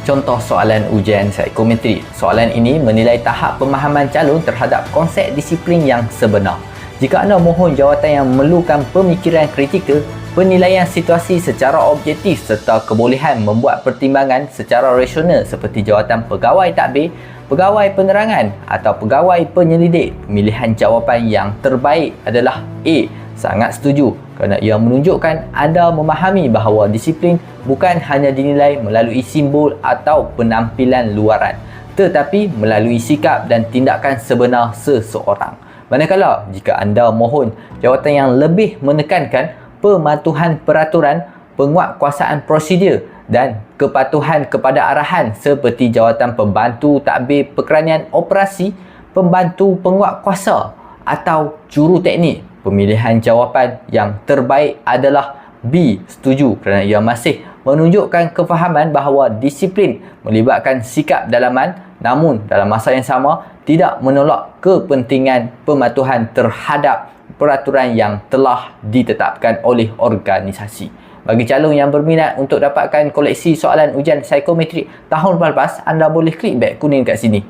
contoh soalan ujian psikometri. Soalan ini menilai tahap pemahaman calon terhadap konsep disiplin yang sebenar. Jika anda mohon jawatan yang memerlukan pemikiran kritikal, penilaian situasi secara objektif serta kebolehan membuat pertimbangan secara rasional seperti jawatan pegawai tadbir, pegawai penerangan atau pegawai penyelidik, pemilihan jawapan yang terbaik adalah A. Sangat setuju kerana ia menunjukkan anda memahami bahawa disiplin bukan hanya dinilai melalui simbol atau penampilan luaran, tetapi melalui sikap dan tindakan sebenar seseorang. Manakala jika anda mohon jawatan yang lebih menekankan pematuhan peraturan, penguatkuasaan prosedur dan kepatuhan kepada arahan seperti jawatan pembantu tadbir pekeranian operasi, pembantu penguatkuasa atau juruteknik, pemilihan jawapan yang terbaik adalah B. Setuju kerana ia masih menunjukkan kefahaman bahawa disiplin melibatkan sikap dalaman, namun dalam masa yang sama tidak menolak kepentingan pematuhan terhadap peraturan yang telah ditetapkan oleh organisasi. Bagi calon yang berminat untuk dapatkan koleksi soalan ujian psikometrik tahun lepas, anda boleh klik beg kuning kat sini.